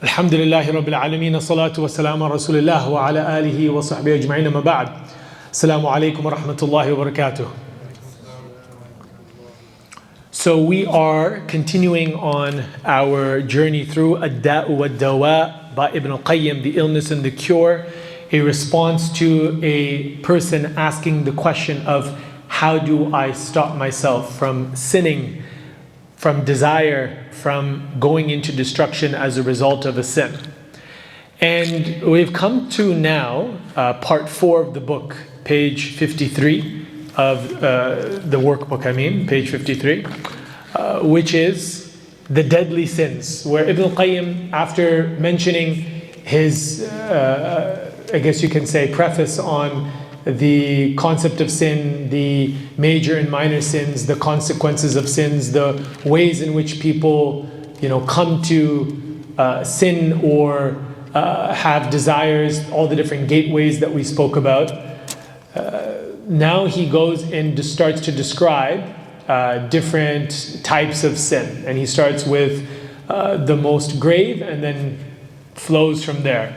Alhamdulillahi Rabbil Alameen, salatu wa salam ala Rasulillah wa ala alihi wa sahbihi ajma'in, ma ba'd. Assalamu alaikum wa rahmatullahi wa barakatuh. So we are continuing on our journey through Ad-Da'u wa Dawa by Ibn al-Qayyim, The Illness and the Cure, a response to a person asking the question of how do I stop myself from sinning, from desire, from going into destruction as a result of a sin. And we've come to now part 4 of the book, page 53 of the workbook, page 53, which is the deadly sins, where Ibn al-Qayyim, after mentioning his, I guess you can say, preface on the concept of sin, the major and minor sins, the consequences of sins, the ways in which people, come to sin or have desires, all the different gateways that we spoke about. Now he goes and starts to describe different types of sin, and he starts with the most grave and then flows from there.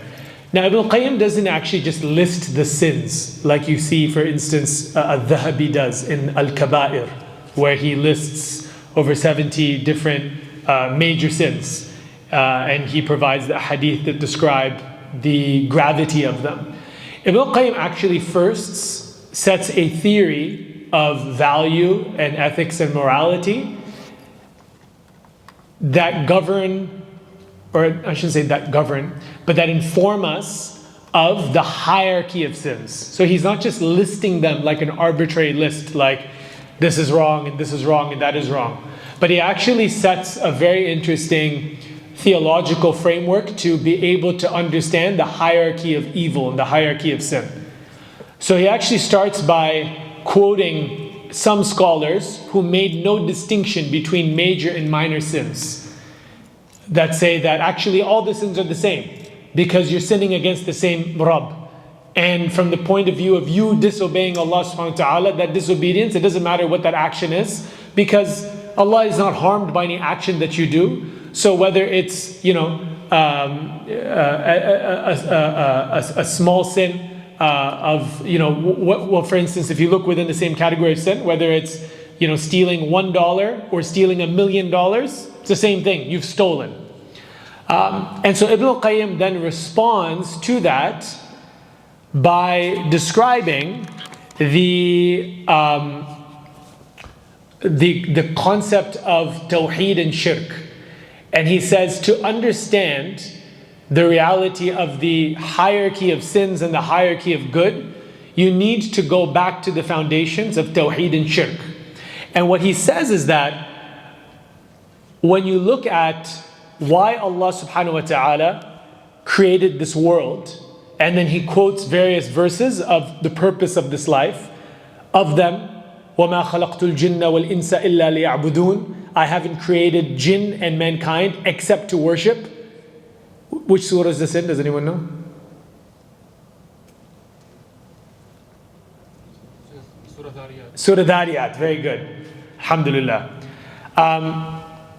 Now Ibn al-Qayyim doesn't actually just list the sins like you see, for instance, Al-Dhahabi does in Al-Kaba'ir, where he lists over 70 different major sins, and he provides the hadith that describe the gravity of them. Ibn al-Qayyim actually first sets a theory of value and ethics and morality that govern, or I shouldn't say that govern, but that inform us of the hierarchy of sins. So he's not just listing them like an arbitrary list, like this is wrong and this is wrong and that is wrong. But he actually sets a very interesting theological framework to be able to understand the hierarchy of evil and the hierarchy of sin. So he actually starts by quoting some scholars who made no distinction between major and minor sins, that say that actually all the sins are the same because you're sinning against the same Rabb. And from the point of view of you disobeying Allah subhanahu wa ta'ala, that disobedience, it doesn't matter what that action is, because Allah is not harmed by any action that you do. So whether it's a small sin of well, for instance, if you look within the same category of sin, whether it's stealing $1 or stealing $1 million, it's the same thing. You've stolen. And so Ibn al-Qayyim then responds to that by describing the concept of Tawhid and Shirk. And he says to understand the reality of the hierarchy of sins and the hierarchy of good, you need to go back to the foundations of Tawhid and Shirk. And what he says is that when you look at why Allah subhanahu wa ta'ala created this world, and then he quotes various verses of the purpose of this life, of them, وَمَا خَلَقْتُ الْجِنَّ وَالْإِنسَ إِلَّا لِيَعْبُدُونَ, I haven't created jinn and mankind except to worship. Which surah is this in? Does anyone know? Surah Dhariyat, very good. Alhamdulillah.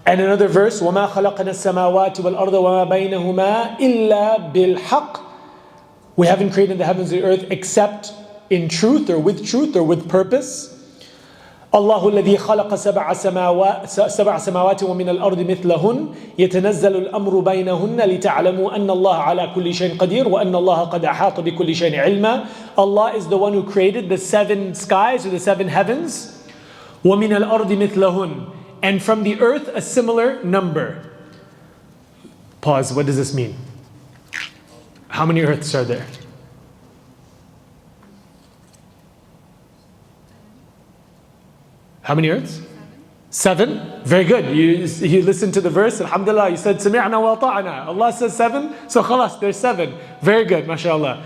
And another verse, وَمَا خَلَقْنَا السَّمَاوَاتِ وَالْأَرْضَ وَمَا بَيْنَهُمَا إِلَّا بِالْحَقِّ, we haven't created the heavens and the earth except in truth or with purpose. الله الذي خلق سبع سماوات ومن الأرض مثلهن يتنزل الأمر بينهن لتعلموا أن الله على كل شيء قدير وأن الله قد أحاط بكل شيء علما. Allah is the one who created the 7 skies or the 7 heavens. ومن الأرض مثلهن, and from the earth a similar number. Pause, what does this mean? How many earths are there? How many earths? 7? Very good. You listen to the verse, alhamdulillah, you said سمعنا وأطعنا. Allah says 7, so khalas, there's 7. Very good, mashallah.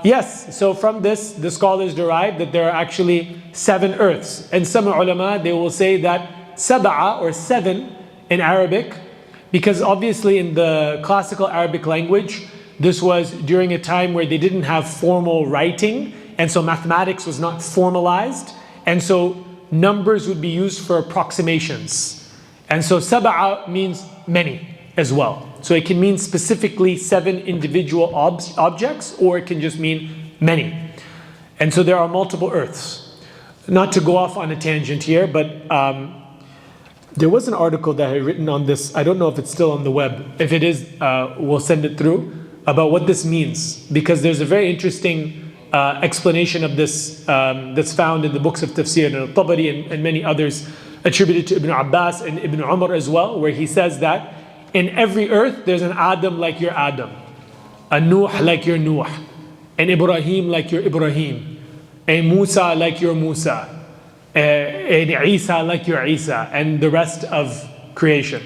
Yes, so from this, the scholars derive that there are actually 7 earths. And some ulama, they will say that sab'a, or 7 in Arabic, because obviously in the classical Arabic language, this was during a time where they didn't have formal writing, and so mathematics was not formalized, and so numbers would be used for approximations. And so sab'a means many. as well. So it can mean specifically 7 individual objects, or it can just mean many. And so there are multiple earths. Not to go off on a tangent here, but there was an article that I had written on this. I don't know if it's still on the web. If it is, we'll send it through, about what this means. Because there's a very interesting explanation of this that's found in the books of Tafsir and Al-Tabari and many others, attributed to Ibn Abbas and Ibn Umar as well, where he says that in every earth there's an Adam like your Adam, a Nuh like your Nuh, an Ibrahim like your Ibrahim, a Musa like your Musa, an Isa like your Isa, and the rest of creation.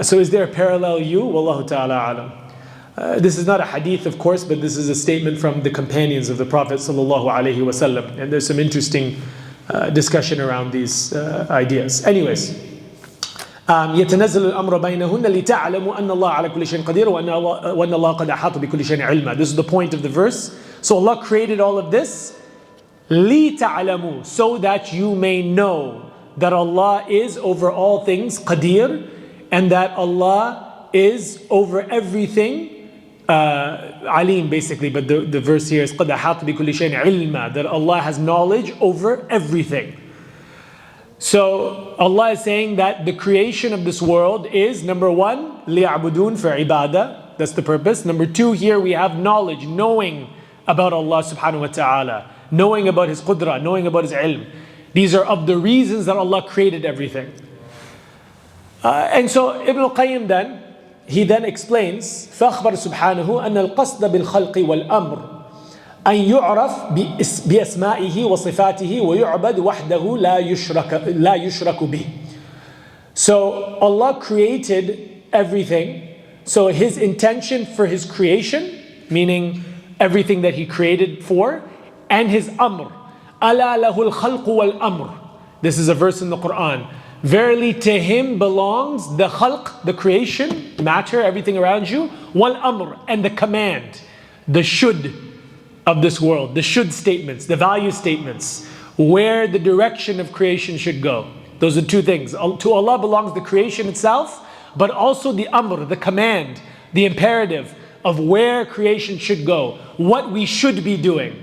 So is there a parallel you? Wallahu ta'ala alam. This is not a hadith, of course, but this is a statement from the companions of the Prophet sallallahu alaihi wasallam, and there's some interesting discussion around these ideas. Anyways, يتنزل الأمر بينهن لتعلموا أن الله على كل شيء قدير وأن الله قد أحاط بكل شيء علما. This is the point of the verse. So Allah created all of this لتعلموا, so that you may know that Allah is over all things qadir, and that Allah is over everything alim, basically, but the verse here is قد أحاط بكل شيء علما, that Allah has knowledge over everything. So Allah is saying that the creation of this world is, number 1, لِيَعْبُدُونَ for ibadah, that's the purpose. Number 2, here we have knowledge, knowing about Allah subhanahu wa ta'ala, knowing about His qudra, knowing about His ilm. These are of the reasons that Allah created everything. And so Ibn al-Qayyim then, he then explains, فَأَخْبَرَ سُبْحَانَهُ أَنَّ الْقَصْدَ بِالْخَلْقِ وَالْأَمْرِ أن يعرف بأسمائه وصفاته ويعبد وحده لا يشرك به. So Allah created everything. So His intention for His creation, meaning everything that He created for, and His amr. ألا له الخلق والأمر. This is a verse in the Quran. Verily to Him belongs the khalq, the creation, matter, everything around you, wal amr, and the command, the should of this world, the should statements, the value statements, where the direction of creation should go. Those are 2 things. To Allah belongs the creation itself, but also the amr, the command, the imperative of where creation should go, what we should be doing.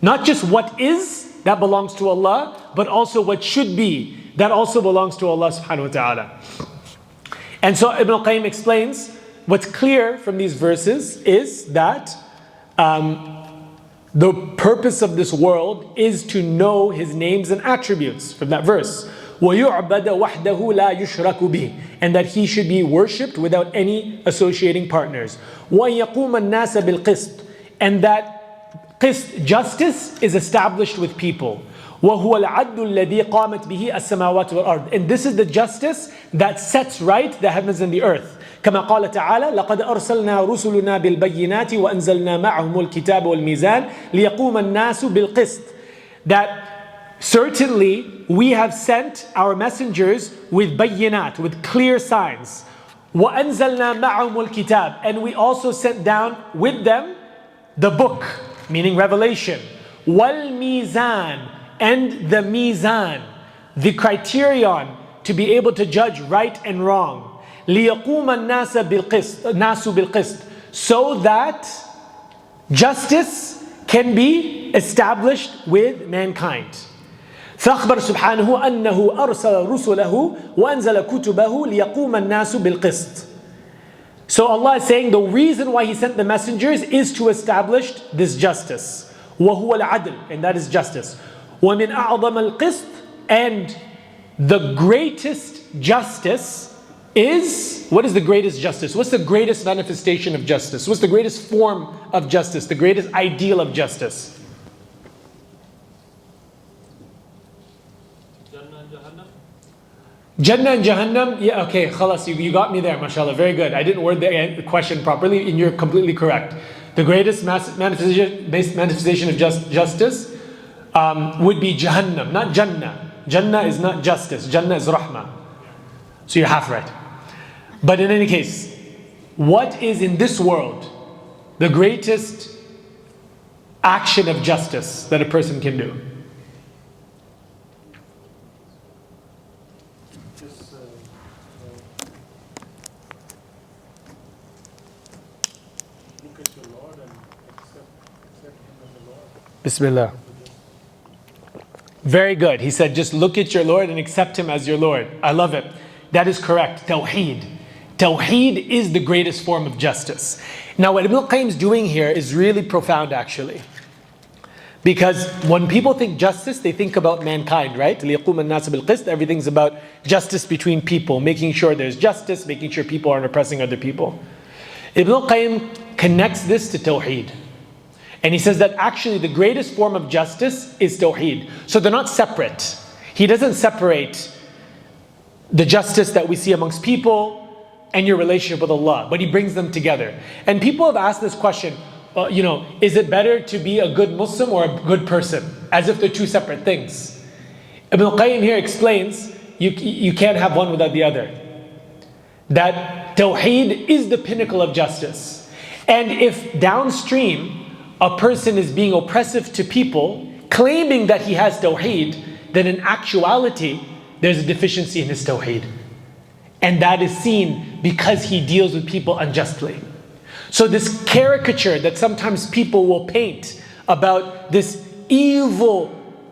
Not just what is, that belongs to Allah, but also what should be, that also belongs to Allah subhanahu wa ta'ala. And so Ibn al-Qayyim explains, what's clear from these verses is that the purpose of this world is to know His names and attributes, from that verse. وَيُعْبَدَ وَحْدَهُ لَا يُشْرَكُ بِهِ, and that He should be worshipped without any associating partners. وَيَقُومَ النَّاسَ بِالْقِسْطِ, and that qist, justice, is established with people. وَهُوَ الْعَدْلُ الَّذِي قَامَتْ بِهِ السَّمَاوَاتُ وَالْأَرْضِ, and this is the justice that sets right the heavens and the earth. كما قال تعالى لقد أرسلنا رسلنا بالبينات وأنزلنا معهم الكتاب والميزان ليقوم الناس بالقسط, that certainly we have sent our messengers with bayinat, with clear signs. وأنزلنا معهم الكتاب, and we also sent down with them the book, meaning revelation. والميزان, and the mizan, the criterion to be able to judge right and wrong. لِيَقُومَ النَّاسُ بِالْقِسْطِ, so that justice can be established with mankind. فَأَخْبَرَ سُبْحَانَهُ أَنَّهُ أَرْسَلَ رُسُلَهُ وَأَنزَلَ كُتُبَهُ لِيَقُومَ النَّاسُ بِالْقِسْطِ. So Allah is saying the reason why He sent the messengers is to establish this justice. وَهُوَ الْعَدْلِ, and that is justice. وَمِنْ أَعْظَمَ الْقِسْطِ, and the greatest justice is, what is the greatest justice? What's the greatest manifestation of justice? What's the greatest form of justice? The greatest ideal of justice? Jannah and Jahannam, yeah, okay, khalas, you got me there, mashallah, very good. I didn't word the question properly, and you're completely correct. The greatest manifestation of justice would be Jahannam, not Jannah. Jannah is not justice, Jannah is Rahmah. So you're half right. But in any case, what is in this world the greatest action of justice that a person can do? Bismillah. Very good. He said, just look at your Lord and accept Him as your Lord. I love it. That is correct. Tawhid. Tawhid is the greatest form of justice. Now what Ibn al-Qayyim is doing here is really profound actually. Because when people think justice, they think about mankind, right? لِيَقُومَ النَّاسَ بِالْقِسْطِ. Everything's about justice between people, making sure there's justice, making sure people aren't oppressing other people. Ibn al-Qayyim connects this to Tawheed. And he says that actually the greatest form of justice is Tawheed. So they're not separate. He doesn't separate the justice that we see amongst people and your relationship with Allah, but he brings them together. And people have asked this question, is it better to be a good Muslim or a good person? As if they're two separate things. Ibn al-Qayyim here explains, you can't have one without the other. That Tawheed is the pinnacle of justice. And if downstream, a person is being oppressive to people, claiming that he has Tawheed, then in actuality, there's a deficiency in his Tawheed. And that is seen because he deals with people unjustly. So this caricature that sometimes people will paint about this evil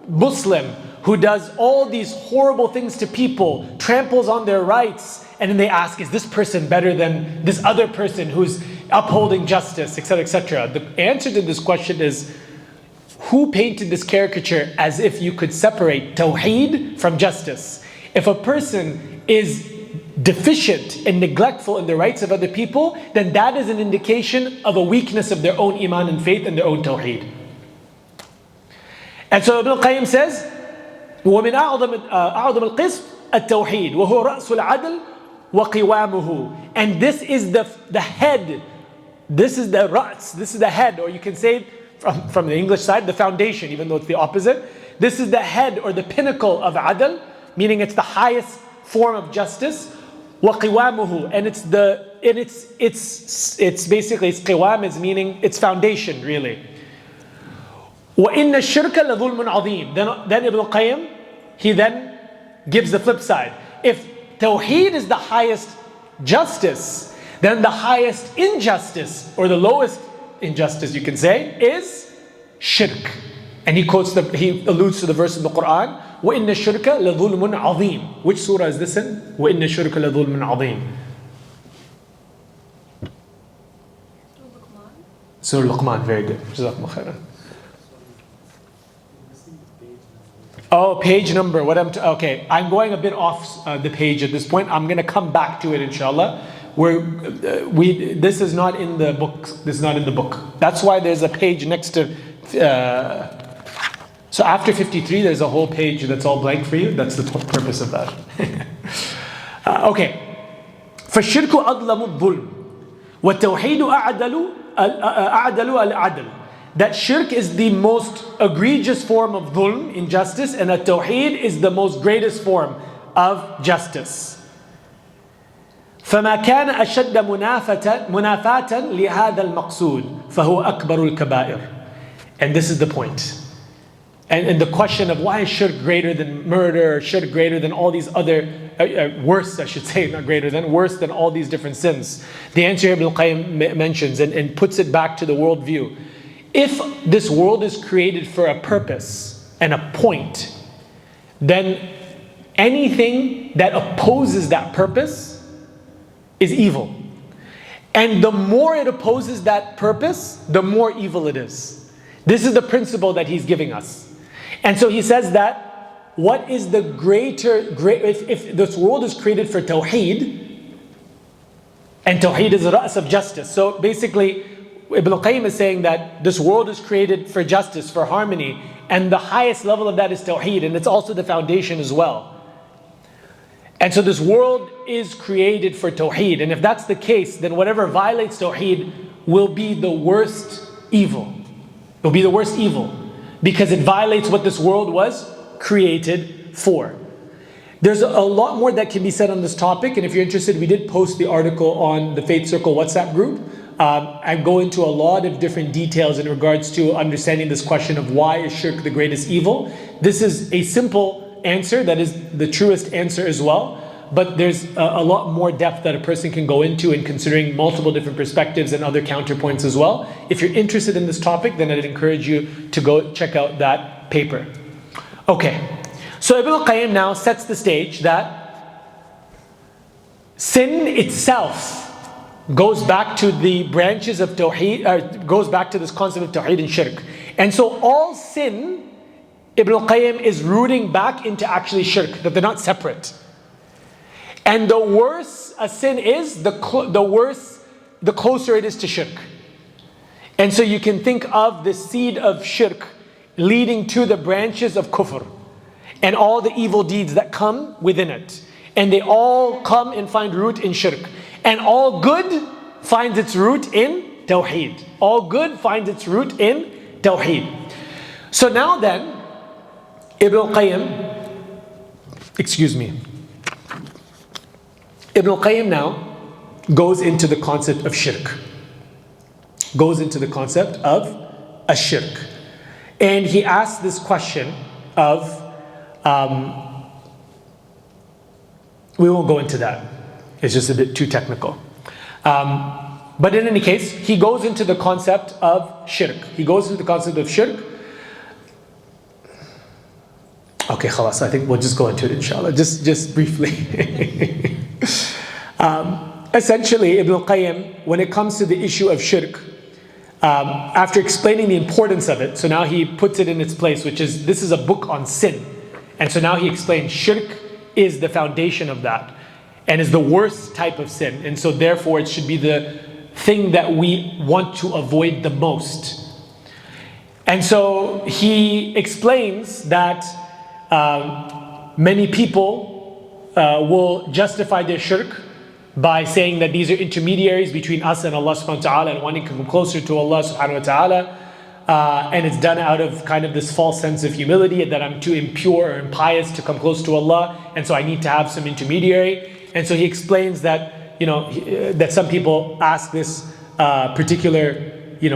Muslim who does all these horrible things to people, tramples on their rights, and then they ask, is this person better than this other person who's upholding justice, etc., etc. The answer to this question is, who painted this caricature as if you could separate Tawheed from justice? If a person is deficient and neglectful in the rights of other people, then that is an indication of a weakness of their own iman and faith and their own Tawheed. And so Ibn al-Qayyim says, وَمِنْ أَعْظَمِ الْقِسْمِ التَّوْحِيدِ وَهُوَ رَأْسُ الْعَدْلِ وَقِوَامُهُ. And this is the head, this is the ra's, this is the head, or you can say from the English side, the foundation, even though it's the opposite. This is the head or the pinnacle of adl, meaning it's the highest form of justice. وَقِوَامُهُ. And it's basically, it's qiwam is meaning its foundation really. وَإِنَّ الشِّرْكَ لَظُلْمٌ عَظِيمٌ. Then Ibn al-Qayyim, he then gives the flip side. If Tawheed is the highest justice, then the highest injustice, or the lowest injustice you can say, is shirk. And he alludes to the verse in the Quran, وَإِنَّ الشِّرْكَ لَظُلْمٌ عَظِيمٌ. Which surah is this in? وَإِنَّ الشِّرْكَ لَظُلْمٌ عَظِيمٌ. Surah Luqman, very good. Jazakumullah khairan. Oh, page number. Okay, I'm going a bit off the page at this point. I'm going to come back to it, inshallah. This is not in the book. This is not in the book. That's why there's a page next to. So after 53, there's a whole page that's all blank for you. That's the purpose of that. Okay. فَالشِّرْكُ أَظْلَمُ الظُّلْمِ وَالتَّوْحِيدُ أَعْدَلُ الْعَدْلِ. That shirk is the most egregious form of dhulm, injustice, and at-tawheed is the most greatest form of justice. فَمَا كَانَ أَشَدَّ مُنَافَاةً لِهَذَا الْمَقْصُودِ فَهُوَ أَكْبَرُ الْكَبَائِرِ. And this is the point. And the question of why is shirk greater than murder, shirk greater than all these other, worse I should say, not greater than, worse than all these different sins. The answer Ibn al-Qayyim mentions and puts it back to the worldview. If this world is created for a purpose and a point, then anything that opposes that purpose is evil. And the more it opposes that purpose, the more evil it is. This is the principle that he's giving us. And so he says that what is the if this world is created for Tawheed, and Tawheed is the ra's of justice. So basically, Ibn al-Qayyim is saying that this world is created for justice, for harmony, and the highest level of that is Tawheed, and it's also the foundation as well. And so this world is created for Tawheed, and if that's the case, then whatever violates Tawheed will be the worst evil. It will be the worst evil, because it violates what this world was created for. There's a lot more that can be said on this topic, and if you're interested, we did post the article on the Faith Circle WhatsApp group. I go into a lot of different details in regards to understanding this question of why is shirk the greatest evil. This is a simple answer that is the truest answer as well. but there's a lot more depth that a person can go into in considering multiple different perspectives and other counterpoints as well. If you're interested in this topic, then I'd encourage you to go check out that paper. Okay, so Ibn al-Qayyim now sets the stage that sin itself goes back to the branches of Tawhid, goes back to this concept of Tawhid and Shirk. And so all sin, Ibn al-Qayyim is rooting back into actually Shirk, that they're not separate. And the worse a sin is, the closer it is to Shirk. And so you can think of the seed of Shirk leading to the branches of Kufr and all the evil deeds that come within it. And they all come and find root in Shirk. And all good finds its root in Tawheed. All good finds its root in Tawheed. So now then, Ibn al-Qayyim now goes into the concept of Shirk. Goes into the concept of a Shirk. And he asks this question of, we won't go into that. It's just a bit too technical. But in any case, he goes into the concept of Shirk. He goes into the concept of Shirk. Okay, khalas, I think we'll just go into it inshallah, just briefly. Essentially, Ibn al-Qayyim, when it comes to the issue of Shirk, after explaining the importance of it, so now he puts it in its place, which is, this is a book on sin. And so now he explains Shirk is the foundation of that, and is the worst type of sin. And so therefore it should be the thing that we want to avoid the most. And so he explains that many people will justify their shirk by saying that these are intermediaries between us and Allah subhanahu wa ta'ala and wanting to come closer to Allah subhanahu wa ta'ala. And it's done out of kind of this false sense of humility, that I'm too impure or impious to come close to Allah, and so I need to have some intermediary. And so he explains that, that some people ask this particular,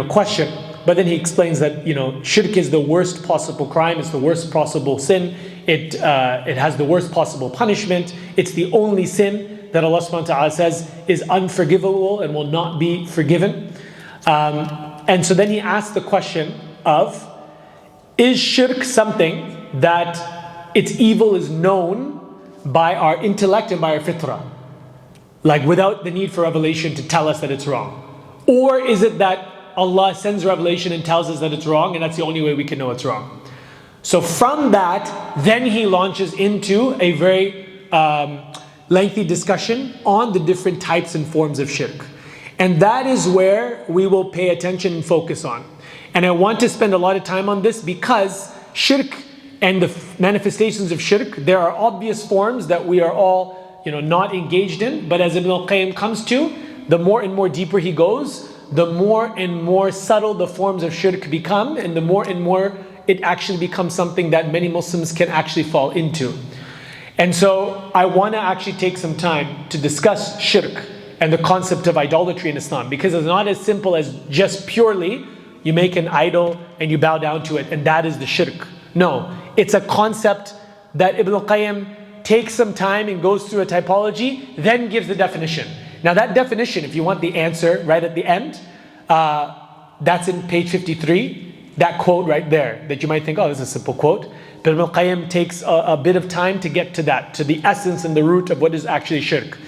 question, but then he explains that, shirk is the worst possible crime, it's the worst possible sin, it has the worst possible punishment, it's the only sin that Allah subhanahu wa ta'ala says is unforgivable and will not be forgiven. And so then he asks the question of, is shirk something that its evil is known by our intellect and by our fitrah, like without the need for revelation to tell us that it's wrong? Or is it that Allah sends revelation and tells us that it's wrong, and that's the only way we can know it's wrong? So from that, then he launches into a very lengthy discussion on the different types and forms of shirk. And that is where we will pay attention and focus on. And I want to spend a lot of time on this because shirk and the manifestations of shirk, there are obvious forms that we are all not engaged in. But as Ibn al-Qayyim comes to, the more and more deeper he goes, the more and more subtle the forms of shirk become, and the more and more it actually becomes something that many Muslims can actually fall into. And so I want to actually take some time to discuss shirk and the concept of idolatry in Islam, because it's not as simple as just purely you make an idol and you bow down to it and that is the shirk. No, it's a concept that Ibn al-Qayyim takes some time and goes through a typology, then gives the definition. Now that definition, if you want the answer right at the end, that's in page 53, that quote right there, that you might think, oh, this is a simple quote. But Ibn al-Qayyim takes a bit of time to get to that, to the essence and the root of what is actually shirk.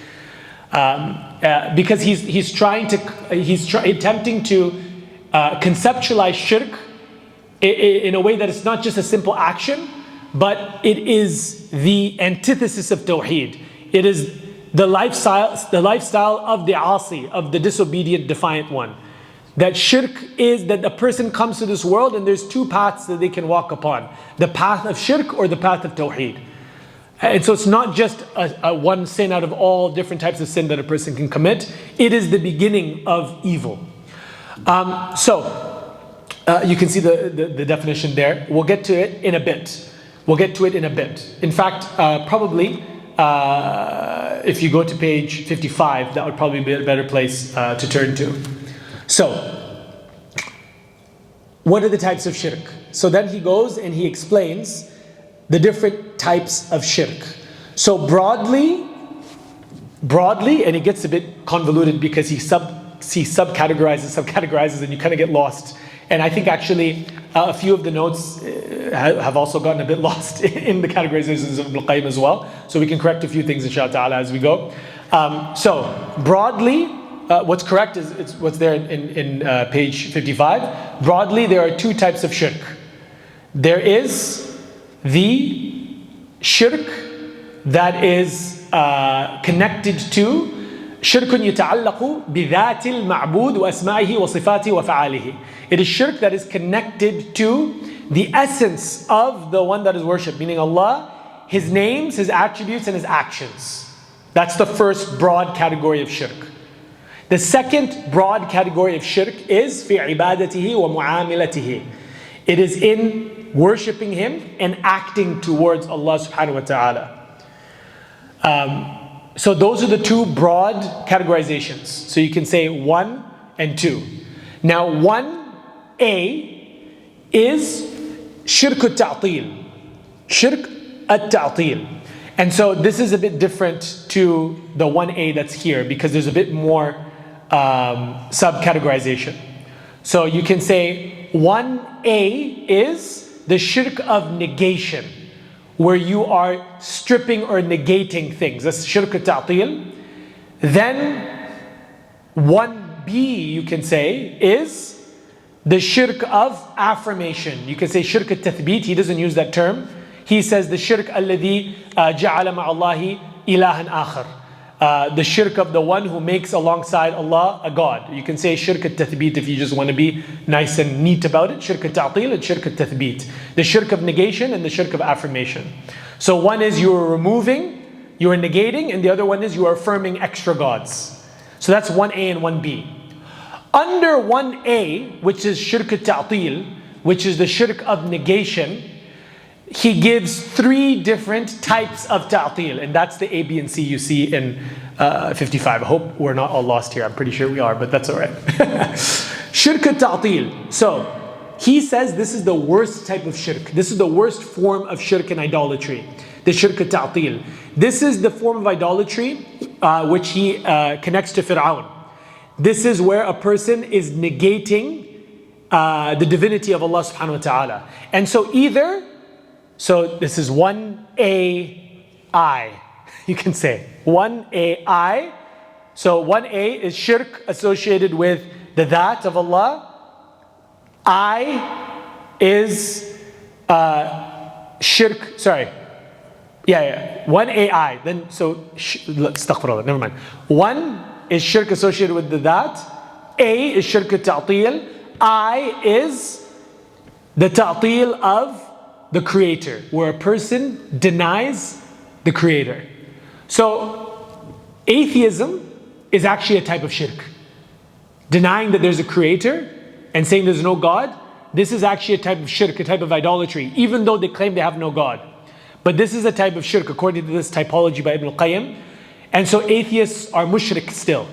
Because he's attempting to conceptualize shirk in a way that it's not just a simple action, but it is the antithesis of Tawhid. It is the lifestyle of the asi, of the disobedient, defiant one. That shirk is that a person comes to this world and there's two paths that they can walk upon: the path of shirk or the path of Tawheed. And so it's not just a one sin out of all different types of sin that a person can commit. It is the beginning of evil. You can see the definition there. We'll get to it in a bit. In fact, probably if you go to page 55, that would probably be a better place to turn to. So, what are the types of shirk? So then he goes and he explains the different types of shirk. So broadly, broadly, and it gets a bit convoluted because he subcategorizes, and you kind of get lost. And I think actually a few of the notes have also gotten a bit lost in the categorizations of Ibn Qayyim as well. So we can correct a few things inshallah ta'ala as we go. So broadly, what's correct is it's what's there in page 55. Broadly, there are two types of shirk. There is the shirk that is connected to شرك يتعلق بذات المعبود وأسمائه وصفاته وفعاله. It is shirk that is connected to the essence of the one that is worshipped, meaning Allah, His names, His attributes, and His actions. That's the first broad category of shirk. The second broad category of shirk is في عبادته ومعاملته. It is in worshipping Him and acting towards Allah subhanahu wa ta'ala. So those are the two broad categorizations. So you can say 1 and 2. Now 1A is shirk al-ta'til. Shirk al-ta'til. And so this is a bit different to the 1A that's here because there's a bit more subcategorization. So you can say 1A is the shirk of negation, where you are stripping or negating things. That's shirk al-ta'til. Then 1B, you can say, is the shirk of affirmation. You can say shirk al-tathbit. He doesn't use that term. He says the shirk alladhi ja'ala ma'allahi ilahan akhar. The shirk of the one who makes alongside Allah a God. You can say shirk al-tathbit if you just want to be nice and neat about it. Shirk al-ta'til and shirk al-tathbit. The shirk of negation and the shirk of affirmation. So one is you are removing, you are negating, and the other one is you are affirming extra gods. So that's 1A and 1B. Under 1A, which is shirk al-ta'til, which is the shirk of negation, he gives 3 different types of ta'til, and that's the A, B, and C you see in 55. I hope we're not all lost here. I'm pretty sure we are, but that's all right. Shirk al-ta'til. So he says this is the worst type of shirk. This is the worst form of shirk and idolatry. The shirk al-ta'til. This is the form of idolatry which he connects to Fir'aun. This is where a person is negating the divinity of Allah subhanahu wa ta'ala. And so so this is 1AI, you can say. 1AI. So 1A is shirk associated with the that of Allah. I is shirk, 1AI. Then so, astaghfirullah, never mind. 1 is shirk associated with the that. A is shirk al-ta'til. I is the ta'til of the creator, where a person denies the creator. So atheism is actually a type of shirk. Denying that there's a creator and saying there's no God, this is actually a type of shirk, a type of idolatry, even though they claim they have no God. But this is a type of shirk according to this typology by Ibn Qayyim. And so atheists are mushrik still.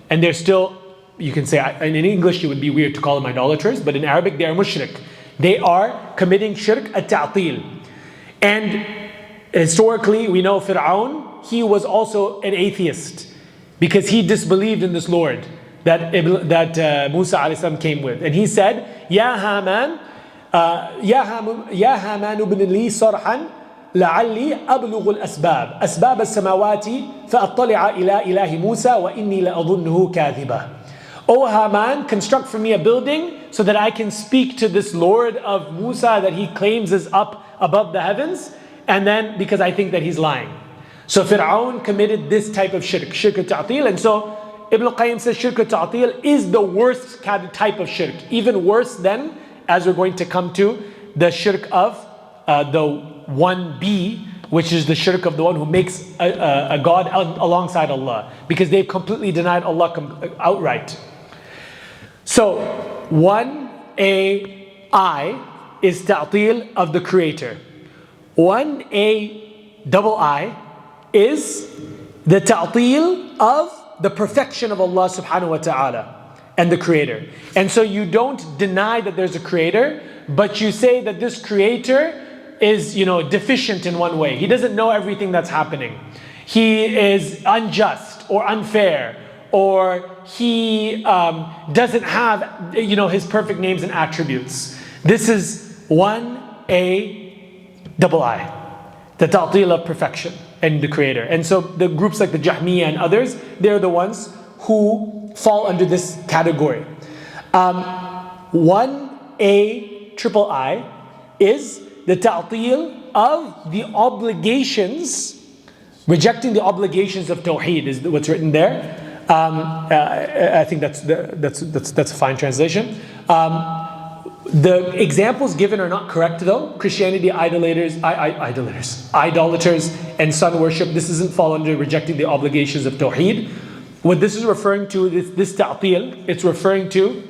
And they're still, you can say, in English it would be weird to call them idolaters, but in Arabic they are mushrik. They are committing shirk at-ta'til. And historically, we know Fir'aun, he was also an atheist because he disbelieved in this Lord that Musa alayhi salam came with. And he said, Ya Haman, Ya Haman ibn li sarhan لعلي أبلغ الأسباب أسباب السماوات فأطلع إلى إله موسى وإني لأظنه كاذبا. O Haman, construct for me a building so that I can speak to this Lord of Musa that he claims is up above the heavens, and then because I think that he's lying. So Fir'aun committed this type of shirk, shirk al-ta'til, and so Ibn Qayyim says shirk al-ta'til is the worst type of shirk, even worse than, as we're going to come to, the shirk of the 1B, which is the shirk of the one who makes a God alongside Allah, because they've completely denied Allah outright. So 1AI is ta'til of the creator. 1AI is the ta'til of the perfection of Allah subhanahu wa ta'ala and the creator. And so you don't deny that there's a creator, but you say that this creator is, deficient in one way. He doesn't know everything that's happening. he is unjust or unfair, or he doesn't have his perfect names and attributes. This is 1A double I, the ta'til of perfection and the creator. And so the groups like the Jahmiyyah and others, they're the ones who fall under this category. 1A triple I is the ta'til of the obligations, rejecting the obligations of Tawhid is what's written there. I think that's a fine translation. The examples given are not correct though. Christianity, idolaters, and sun worship, this doesn't fall under rejecting the obligations of Tawhid. What this is referring to, this ta'til, it's referring to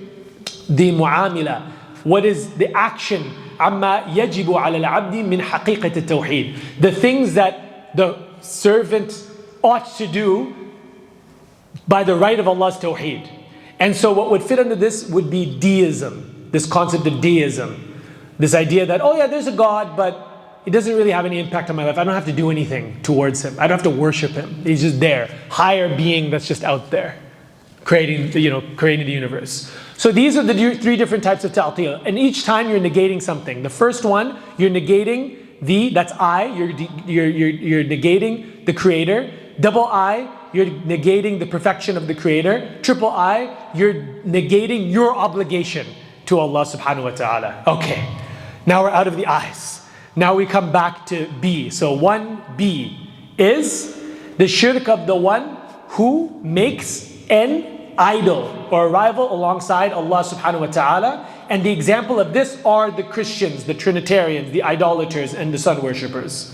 the mu'amila. What is the action? عَمَّا يَجِبُ عَلَى الْعَبْدِ مِنْ حَقِيقَةِ التَّوْحِيدِ. The things that the servant ought to do by the right of Allah's Tawheed. And so what would fit under this would be deism, this concept of deism. This idea that, oh yeah, there's a God, but He doesn't really have any impact on my life. I don't have to do anything towards Him. I don't have to worship Him. He's just there. Higher being that's just out there, creating the universe. So these are the three different types of ta'til. And each time you're negating something. The first one, you're negating that's I, you're negating the creator. Double I, you're negating the perfection of the creator. Triple I, you're negating your obligation to Allah subhanahu wa ta'ala. Okay, now we're out of the I's. Now we come back to B. So 1B is the shirk of the one who makes an idol or a rival alongside Allah subhanahu wa ta'ala. And the example of this are the Christians, the Trinitarians, the idolaters, and the sun worshippers.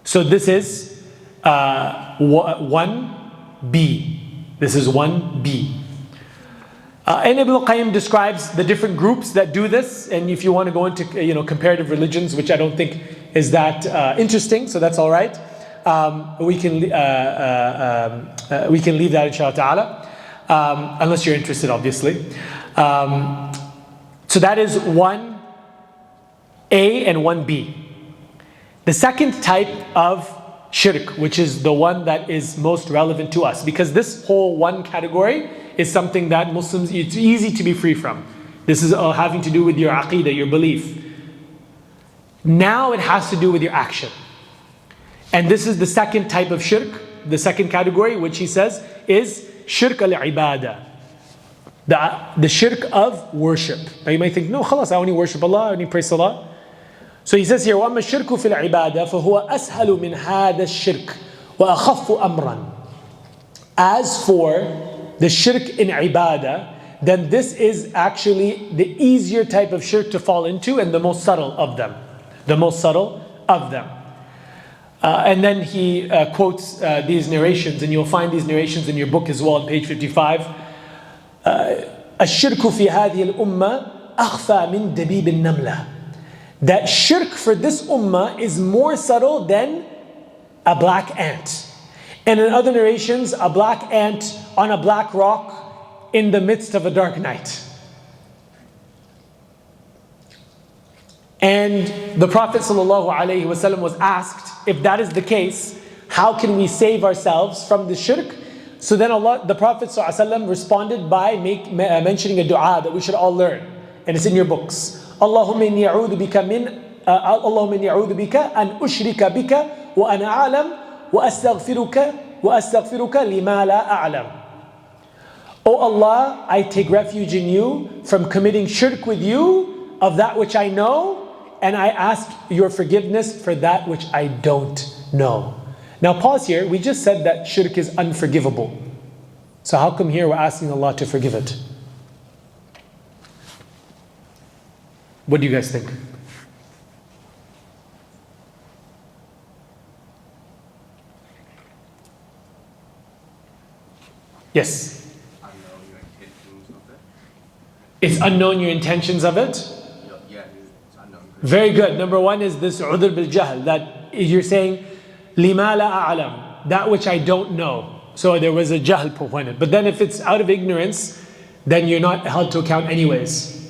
So this is 1B. This is 1B. And Ibn al-Qayyim describes the different groups that do this. And if you want to go into comparative religions, which I don't think is that interesting, so that's all right. We can leave that inshallah ta'ala, unless you're interested, obviously. So that is 1A and 1B. The second type of shirk, which is the one that is most relevant to us, because this whole one category is something that Muslims, it's easy to be free from. This is having to do with your aqeedah, your belief. Now it has to do with your action. And this is the second type of shirk, the second category, which he says is shirk al-ibadah. The shirk of worship. Now you might think, no, khalas, I only worship Allah, I only pray salah. So he says here, وَأَمَّا الشِّرْكُ فِي الْعِبَادَةِ فَهُوَ أَسْهَلُ مِنْ هَذَا الشِّرْكِ وَأَخَفُّ أَمْرًا. As for the shirk in ibadah, then this is actually the easier type of shirk to fall into and the most subtle of them. The most subtle of them. And then he quotes these narrations, and you'll find these narrations in your book as well on page 55. الشرك في هذه الأمة أخفى من دبيب النملة. That shirk for this ummah is more subtle than a black ant. And in other narrations, a black ant on a black rock in the midst of a dark night. And the Prophet ﷺ was asked, if that is the case, how can we save ourselves from the shirk? So then the Prophet ﷺ responded by mentioning a dua that we should all learn. And it's in your books. Allahumma inni a'udhu bika an ushrika bika wa ana a'lam wa astaghfiruka lima la a'lam. O Allah, I take refuge in you from committing shirk with you of that which I know, and I ask your forgiveness for that which I don't know. Now pause here. We just said that shirk is unforgivable. So how come here we're asking Allah to forgive it? What do you guys think? Yes? It's unknown your intentions of it? Yeah, it's unknown. Very good. Number one is this udhr bil jahl, that you're saying lima la a'lam, that which I don't know. So there was a jahl pointed. But then if it's out of ignorance, then you're not held to account anyways.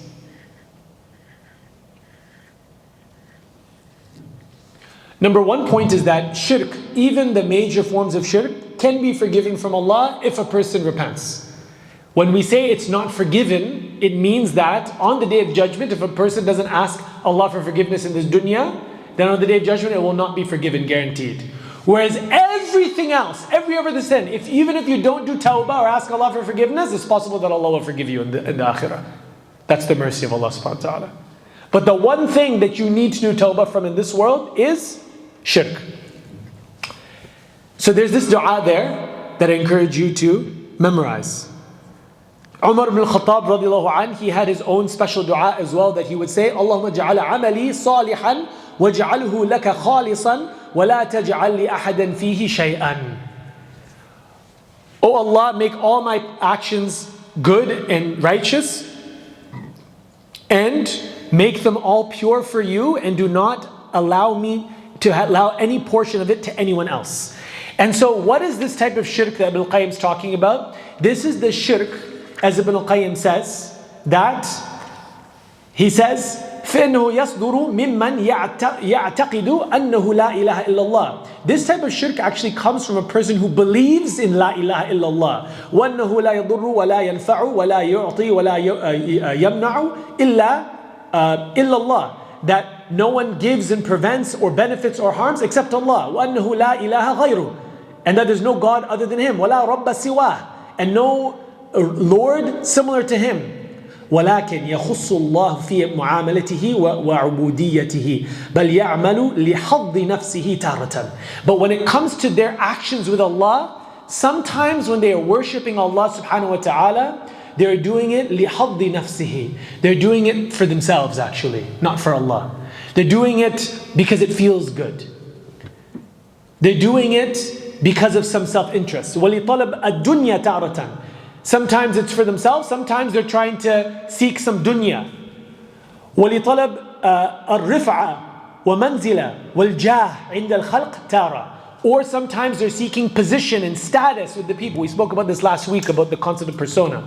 Number one point is that shirk, even the major forms of shirk, can be forgiven from Allah if a person repents. When we say it's not forgiven, it means that on the Day of Judgment, if a person doesn't ask Allah for forgiveness in this dunya, then on the Day of Judgment it will not be forgiven, guaranteed. Whereas everything else, every other sin, even if you don't do tawbah or ask Allah for forgiveness, it's possible that Allah will forgive you in the akhirah. That's the mercy of Allah subhanahu wa ta'ala. But the one thing that you need to do tawbah from in this world is shirk. So there's this dua there that I encourage you to memorize. Umar ibn al-Khattab radiallahu anh, he had his own special dua as well that he would say, Allahumma ja'ala amali salihan waj'alhu laka khalisan wa la taj'al li ahadan fihi shay'an. Oh Allah, make all my actions good and righteous and make them all pure for you, and do not allow me to allow any portion of it to anyone else. And so what is this type of shirk that Ibn al-Qayyim is talking about? This is the shirk, as Ibn al-Qayyim says, that he says, فَإِنَّهُ يَصْدُرُ مِمَّنْ يَعْتَقِدُ أَنَّهُ لَا إِلَهَ إِلَّا اللَّهِ. This type of shirk actually comes from a person who believes in La ilaha illallah. وَأَنَّهُ لَا يَضُرُّ وَلَا يَنْفَعُ وَلَا يُعْطِي وَلَا يَمْنَعُ إِلَّا اللَّهِ. That no one gives and prevents or benefits or harms except Allah. وَأَنَّهُ لَا إِلَهَ غَيْرُهُ. And that there's no God other than Him. وَلَا رَبَّ سِوَاهُ. And no Lord similar to Him. ولكن يخص الله في معاملته وعبوديته بل يعمل لحظ نفسه تارة. But when it comes to their actions with Allah, sometimes when they are worshipping Allah subhanahu wa ta'ala, they're doing it لحظ نفسه. They're doing it for themselves actually, not for Allah. They're doing it because it feels good. They're doing it because of some self-interest. ولطلب الدنيا تارة. Sometimes it's for themselves, sometimes they're trying to seek some dunya. وَلِطَلَبْ الرِّفْعَةِ وَمَنْزِلَةِ وَالْجَاهِ عِنْدَ الْخَلْقِ تَارَةً. Or sometimes they're seeking position and status with the people. We spoke about this last week, about the concept of persona.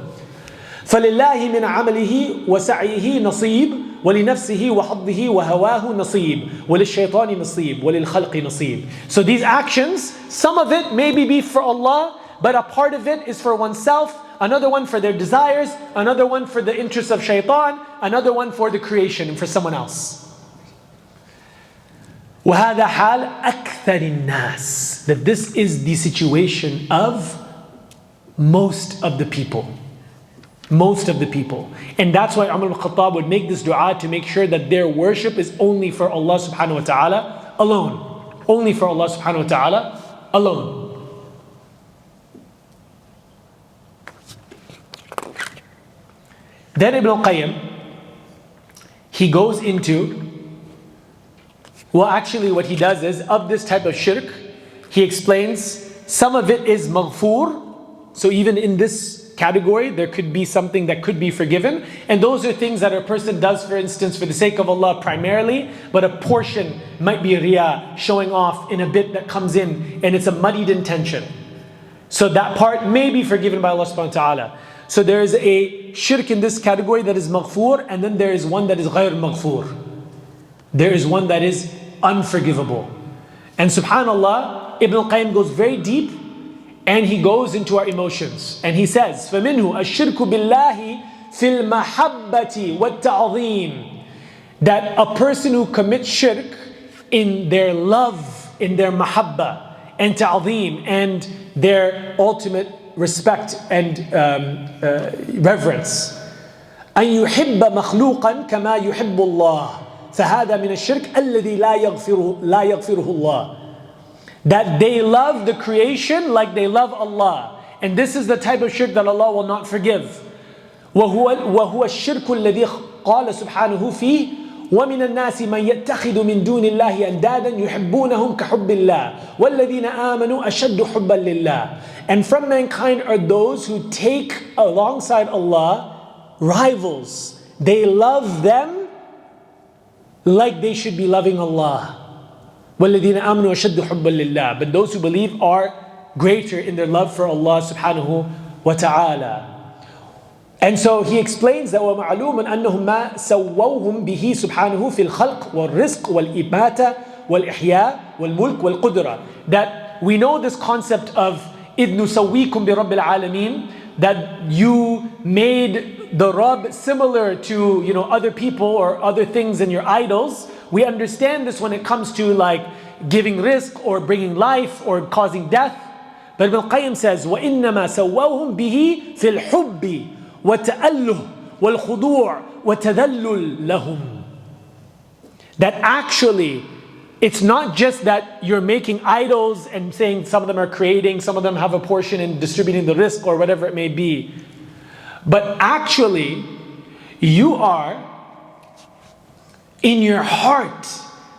فَلِلَّهِ مِنْ عَمَلِهِ وَسَعْيِهِ نَصِيبٌ وَلِنَفْسِهِ وَحَظِّهِ وَهَوَاهُ نَصِيبٌ وَلِلشَّيْطَانِ نَصِيبٌ وَلِلْخَلْقِ نَصِيبٌ. So these actions, some of it maybe be for Allah, but a part of it is for oneself, another one for their desires, another one for the interests of shaitan, another one for the creation and for someone else. وَهَذَا حَالَ أَكْثَرِ النَّاسِ. That this is the situation of most of the people. Most of the people. And that's why Umar al-Khattab would make this dua to make sure that their worship is only for Allah subhanahu wa ta'ala alone. Only for Allah subhanahu wa ta'ala alone. Then Ibn al-Qayyim, he goes into, well actually what he does is, of this type of shirk, he explains some of it is maghfur. So even in this category, there could be something that could be forgiven. And those are things that a person does, for instance, for the sake of Allah primarily, but a portion might be riyah, showing off in a bit that comes in, and it's a muddied intention. So that part may be forgiven by Allah subhanahu wa ta'ala. So there is a shirk in this category that is maghfur, and then there is one that is ghayr maghfur. There is one that is unforgivable. And subhanallah, Ibn al-Qayyim goes very deep, and he goes into our emotions. And he says, فَمِنْهُ الشِّرْكُ بِاللَّهِ فِي الْمَحَبَّةِ وَالتَّعْظِيمِ. That a person who commits shirk in their love, in their mahabba, and ta'zeem, and their ultimate respect and reverence. أن يحب مخلوقا كما يحب الله فهذا من الشرك الذي لا يغفره الله. That they love the creation like they love Allah, and this is the type of shirk that Allah will not forgive. وهو الشرك الذي قال سبحانه فيه ومن الناس من يتخذ من دون الله أندادا يحبونهم كحب الله والذين آمنوا أشد حبا لله. And from mankind are those who take alongside Allah rivals. They love them like they should be loving Allah. وَالَّذِينَ آمَنُوا أَشَدُّ حُبًّا لِلَّهِ. But those who believe are greater in their love for Allah subhanahu wa ta'ala. And so he explains that وَمَعْلُومًا أَنَّهُمْ مَا سَوَّوْهُمْ بِهِ سُبْحَانَهُ فِي الْخَلْقِ وَالرِّزْقِ وَالْإِمَاتَةِ والإحياء والملك والقدرة. That we know this concept of إِذْ نُسَوِّيكُمْ بِرَبِّ الْعَالَمِينَ, that you made the Rabb similar to other people or other things in your idols. We understand this when it comes to like giving rizq or bringing life or causing death. But Ibn al-Qayyim says, وَإِنَّمَا سَوَّوْهُمْ بِهِ فِي الْحُبِّ وَالتَّأَلُّهِ وَالْخُضُوعِ وَتَذَلُّلْ لَهُمْ. That actually, it's not just that you're making idols and saying some of them are creating, some of them have a portion in distributing the rizq or whatever it may be. But actually, you are in your heart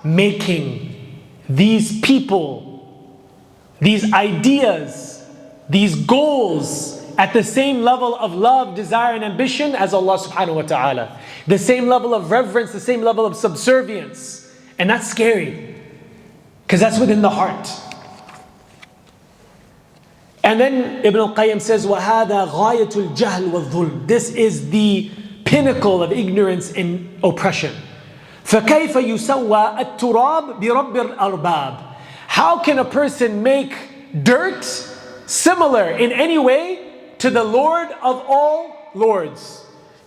making these people, these ideas, these goals at the same level of love, desire and ambition as Allah subhanahu wa ta'ala. The same level of reverence, the same level of subservience. And that's scary, because that's within the heart. And then Ibn al-Qayyim says, وَهَذَا غَايَةُ الْجَهْلِ وَالظُّلْمِ. This is the pinnacle of ignorance and oppression. فَكَيْفَ يُسَوَّى التُّرَابِ بِرَبِّ الْأَرْبَابِ. How can a person make dirt similar in any way to the Lord of all lords?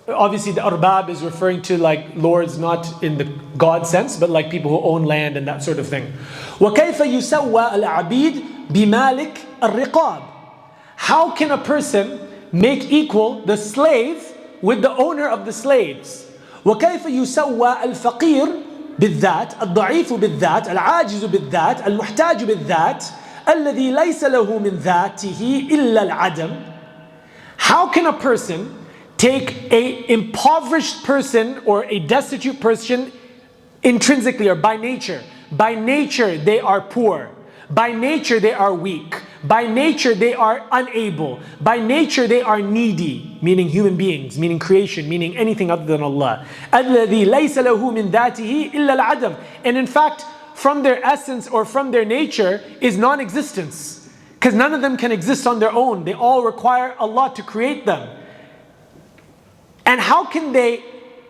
Obviously the arbab is referring to like lords, not in the God sense, but like people who own land and that sort of thing. وَكَيْفَ يُسَوَّى الْعَبِيدِ بِمَالِكِ الرِّقَابِ. How can a person make equal the slave with the owner of the slaves? وَكَيْفَ يُسَوَّى الْفَقِيرِ بالذات الضعيف بالذات العاجز بالذات المحتاج بالذات الذي ليس له من ذاته إلا العدم. How can a person take an impoverished person or a destitute person intrinsically or by nature? By nature they are poor. By nature they are weak. By nature they are unable. By nature they are needy, meaning human beings, meaning creation, meaning anything other than Allah. الَّذِي لَيْسَ لَهُ مِنْ ذَاتِهِ إِلَّا الْعَدَمِ. And in fact, from their essence or from their nature is non-existence. Because none of them can exist on their own. They all require Allah to create them. And how can they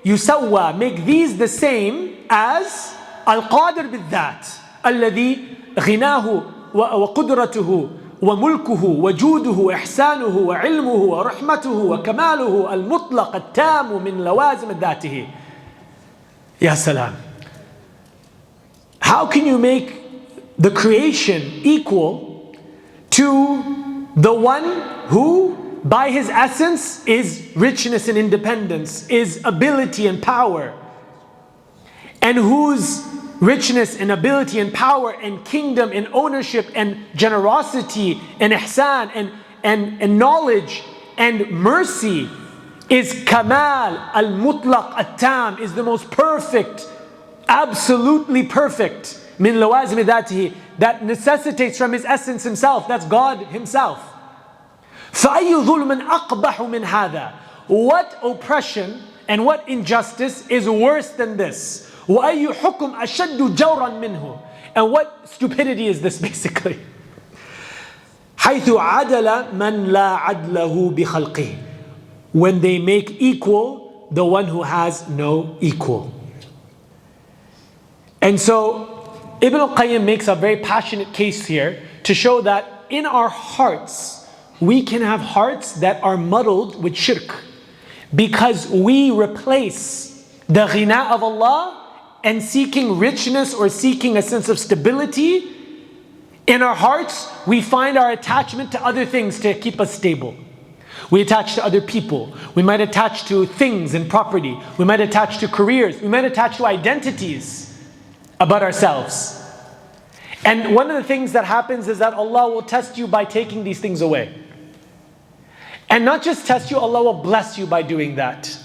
يسوى, make these the same as القادر بالذات الذي غناه وقدرته وملكه وجوده وإحسانه وعلمه ورحمته وكماله المطلق التام من لوازم ذاته. Ya salam. How can you make the creation equal to the one who by his essence is richness and independence, is ability and power, and whose richness and ability and power and kingdom and ownership and generosity and ihsan and knowledge and mercy is kamal al-mutlaq at-tam, is the most perfect, absolutely perfect, min lawazim dhatihi, that necessitates from his essence himself. That's God himself. فَأَيُّ ظُلْمٍ أَقْبَحُ مِنْ هَذَا. What oppression and what injustice is worse than this? وَأَيُّ حُكُمْ أَشَدُّ جَوْرًا مِنْهُ. And what stupidity is this basically? حَيْثُ عَدَلَ مَنْ لَا عَدْلَهُ بِخَلْقِهِ. When they make equal the one who has no equal. And so Ibn al-Qayyim makes a very passionate case here to show that in our hearts, we can have hearts that are muddled with shirk, because we replace the ghina of Allah and seeking richness or seeking a sense of stability. In our hearts, we find our attachment to other things to keep us stable. We attach to other people. We might attach to things and property. We might attach to careers. We might attach to identities about ourselves. And one of the things that happens is that Allah will test you by taking these things away. And not just test you, Allah will bless you by doing that.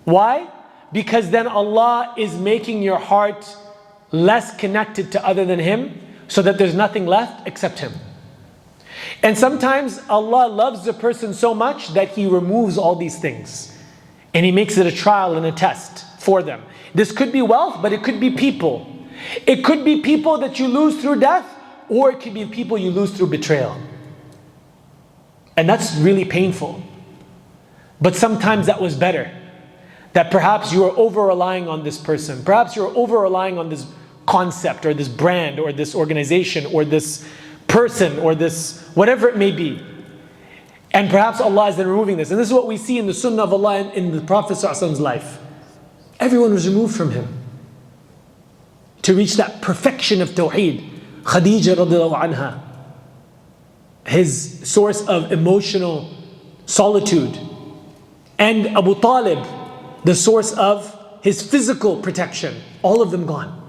Why? Because then Allah is making your heart less connected to other than Him, so that there's nothing left except Him. And sometimes Allah loves the person so much that He removes all these things. And He makes it a trial and a test for them. This could be wealth, but it could be people. It could be people that you lose through death, or it could be people you lose through betrayal. And that's really painful. But sometimes that was better. That perhaps you are over-relying on this person. Perhaps you're over-relying on this concept or this brand or this organization or this person or this whatever it may be. And perhaps Allah is then removing this. And this is what we see in the sunnah of Allah in the Prophet's life. Everyone was removed from him to reach that perfection of Tawhid. Khadija radiallahu anha, his source of emotional solitude. And Abu Talib, the source of his physical protection. All of them gone.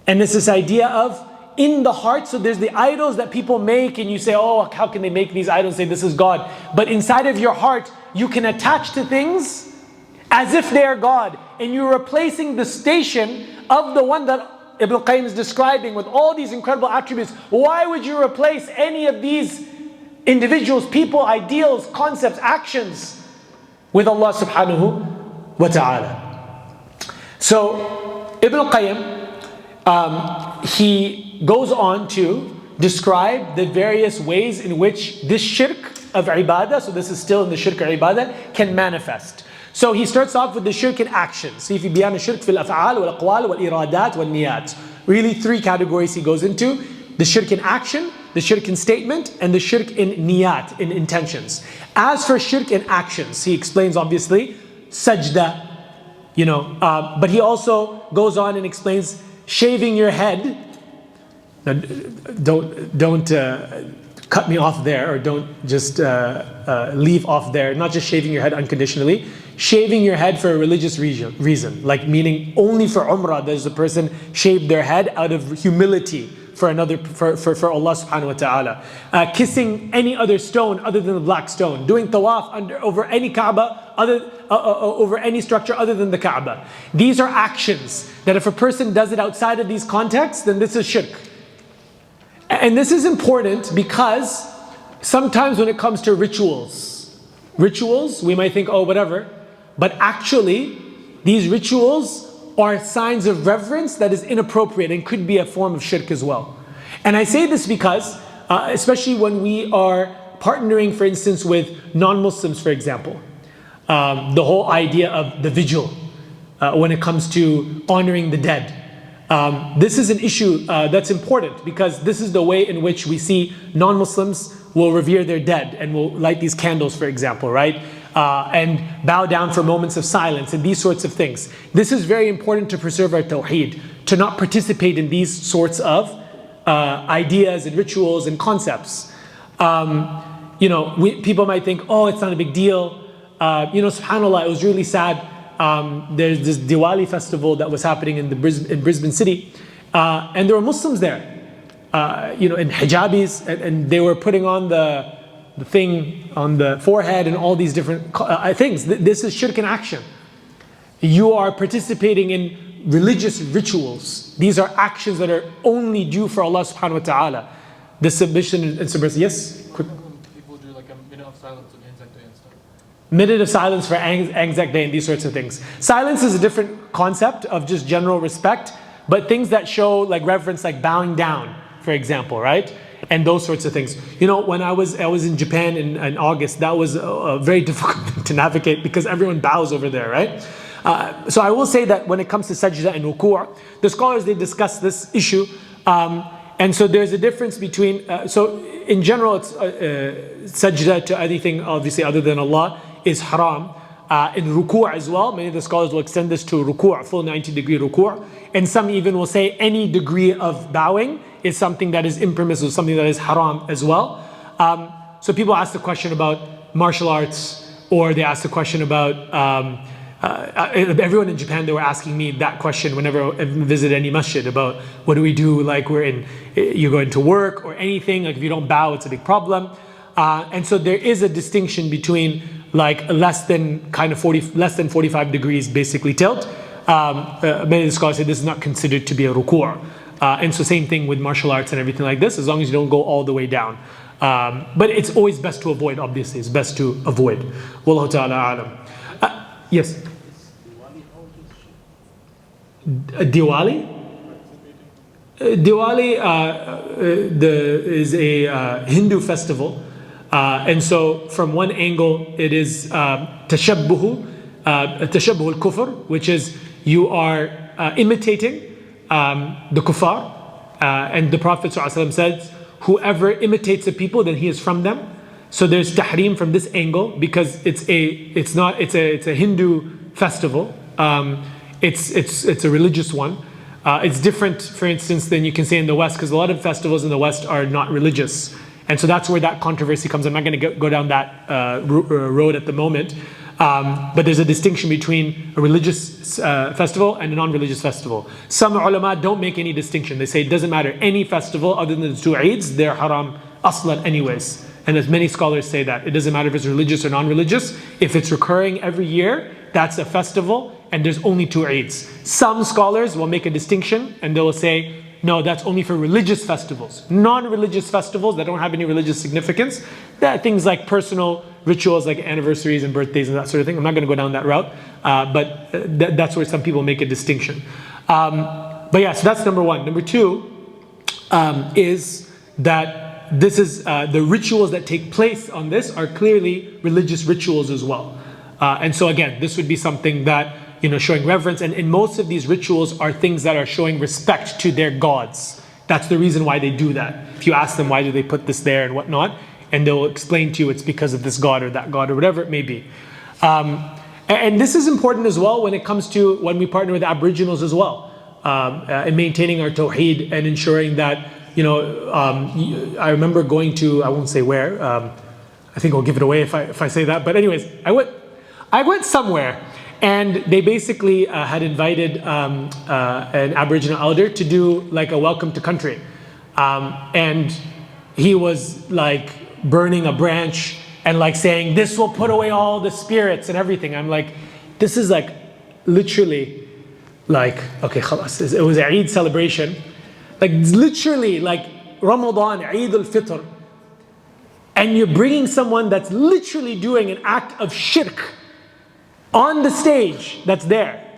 And it's this idea of in the heart, so there's the idols that people make and you say, oh, how can they make these idols, say this is God. But inside of your heart, you can attach to things as if they are God. And you're replacing the station of the one that Ibn Qayyim is describing with all these incredible attributes. Why would you replace any of these individuals, people, ideals, concepts, actions with Allah subhanahu wa ta'ala? So Ibn Qayyim, he goes on to describe the various ways in which this shirk of ibadah, so this is still in the shirk of ibadah, can manifest. So he starts off with the shirk in action. See if you beyan shirk fil af'al wal aqwal wal iradat wal niyat. Really 3 categories he goes into: the shirk in action, the shirk in statement, and the shirk in niyat, in intentions. As for shirk in actions, he explains obviously sajda, but he also goes on and explains shaving your head. Now, don't cut me off there, or don't just leave off there. Not just shaving your head unconditionally, shaving your head for a religious reason, like meaning only for Umrah does the person shave their head out of humility for Allah subhanahu wa ta'ala. Kissing any other stone other than the black stone, doing tawaf over any Kaaba over any structure other than the Kaaba. These are actions that if a person does it outside of these contexts, then this is shirk. And this is important because sometimes when it comes to rituals, we might think, oh, whatever. But actually, these rituals are signs of reverence that is inappropriate and could be a form of shirk as well. And I say this because, especially when we are partnering, for instance, with non-Muslims, for example, the whole idea of the vigil when it comes to honoring the dead. This is an issue that's important because this is the way in which we see non-Muslims will revere their dead and will light these candles, for example, right? And bow down for moments of silence and these sorts of things. This is very important to preserve our Tawhid, to not participate in these sorts of ideas and rituals and concepts. People might think, oh, it's not a big deal. SubhanAllah, it was really sad. There's this Diwali festival that was happening in Brisbane City, and there were Muslims there, in hijabis, and they were putting on the thing on the forehead and all these different things. This is shirk in action. You are participating in religious rituals. These are actions that are only due for Allah subhanahu wa ta'ala. The submission and submission. Yes? Quick. People do like a minute of silence on Anzac Day and stuff. Minute of silence for Anzac Day and these sorts of things. Silence is a different concept of just general respect, but things that show like reverence, like bowing down, for example, right? And those sorts of things. When I was in Japan in August, that was a very difficult thing to navigate because everyone bows over there, right? So I will say that when it comes to sajda and ruku', the scholars, they discuss this issue. And so there's a difference between, so in general, it's sajda to anything obviously other than Allah is haram. In ruku' as well, many of the scholars will extend this to ruku', full 90-degree ruku'. And some even will say any degree of bowing is something that is impermissible, something that is haram as well. So people ask the question about martial arts, or they ask the question about, everyone in Japan, they were asking me that question whenever I visit any masjid about what do we do, like you go into work or anything, like if you don't bow, it's a big problem. And so there is a distinction between like less than 45 degrees basically tilt. Many of the scholars say this is not considered to be a ruku'. And so same thing with martial arts and everything like this, as long as you don't go all the way down. But it's always best to avoid, obviously. It's best to avoid. Wallahu ta'ala alam. Yes? Diwali? Diwali is a Hindu festival. And so from one angle, it is tashabbuh al-kufr, which is you are imitating the kuffar. And the Prophet ﷺ says, whoever imitates the people, then he is from them. So there's tahrim from this angle because it's a Hindu festival. It's a religious one. It's different, for instance, than you can say in the West, because a lot of festivals in the West are not religious. And so that's where that controversy comes. I'm not going to go down that road at the moment. But there's a distinction between a religious festival and a non-religious festival. Some ulama don't make any distinction. They say it doesn't matter. Any festival other than the two Eids, they're haram aslan anyways. And as many scholars say that. It doesn't matter if it's religious or non-religious. If it's recurring every year, that's a festival and there's only two Eids. Some scholars will make a distinction and they will say, no, that's only for religious festivals. Non-religious festivals that don't have any religious significance, that are things like personal rituals like anniversaries and birthdays and that sort of thing. I'm not going to go down that route, but that's where some people make a distinction. But yeah, so that's number one. Number two is that this is the rituals that take place on this are clearly religious rituals as well. And so again, this would be something that, showing reverence. And in most of these rituals are things that are showing respect to their gods. That's the reason why they do that. If you ask them why do they put this there and whatnot, and they'll explain to you it's because of this god or that god or whatever it may be. And this is important as well when it comes to when we partner with Aboriginals as well. In maintaining our Tawhid and ensuring that, I remember going to, I won't say where, I think I'll give it away if I say that. But anyways, I went somewhere and they basically had invited an Aboriginal elder to do like a welcome to country. And he was like burning a branch and like saying, this will put away all the spirits and everything. I'm like, this is like literally like, okay, khalas. It was an Eid celebration. Like literally like Ramadan, Eid al-Fitr. And you're bringing someone that's literally doing an act of shirk on the stage that's there.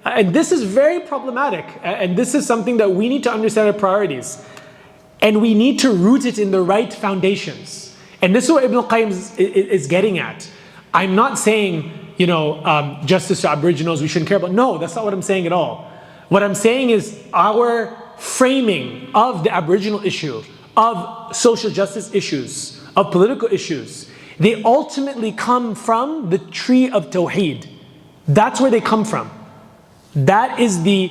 And this is very problematic. And this is something that we need to understand our priorities. And we need to root it in the right foundations. And this is what Ibn al-Qayyim is getting at. I'm not saying, justice to Aboriginals, we shouldn't care about. No, that's not what I'm saying at all. What I'm saying is our framing of the Aboriginal issue, of social justice issues, of political issues, they ultimately come from the tree of Tawhid. That's where they come from. That is the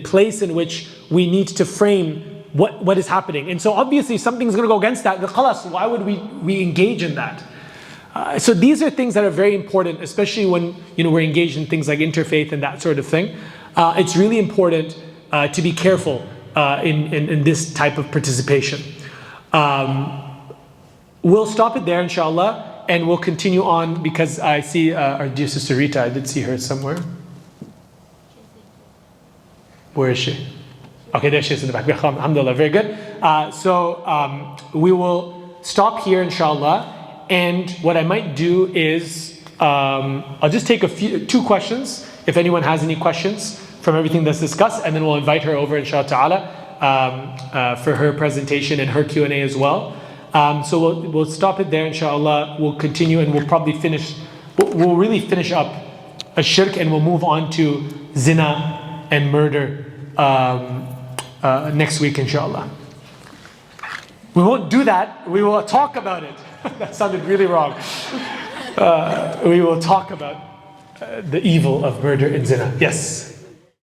place in which we need to frame what is happening. And so obviously something's going to go against that. Khalas, why would we engage in that? So these are things that are very important, especially when we're engaged in things like interfaith and that sort of thing. It's really important to be careful in this type of participation. We'll stop it there, inshallah, and we'll continue on because I see our dear sister Rita. I did see her somewhere. Where is she? Okay, there she is in the back. Alhamdulillah, very good. So we will stop here, inshallah. And what I might do is I'll just take two questions, if anyone has any questions from everything that's discussed, and then we'll invite her over, inshallah ta'ala, for her presentation and her Q&A as well. So we'll stop it there, inshallah. We'll continue and we'll probably we'll really finish up a shirk and we'll move on to zina and murder next week, inshallah. We won't do that. We will talk about it. That sounded really wrong. We will talk about the evil of murder and zina. Yes.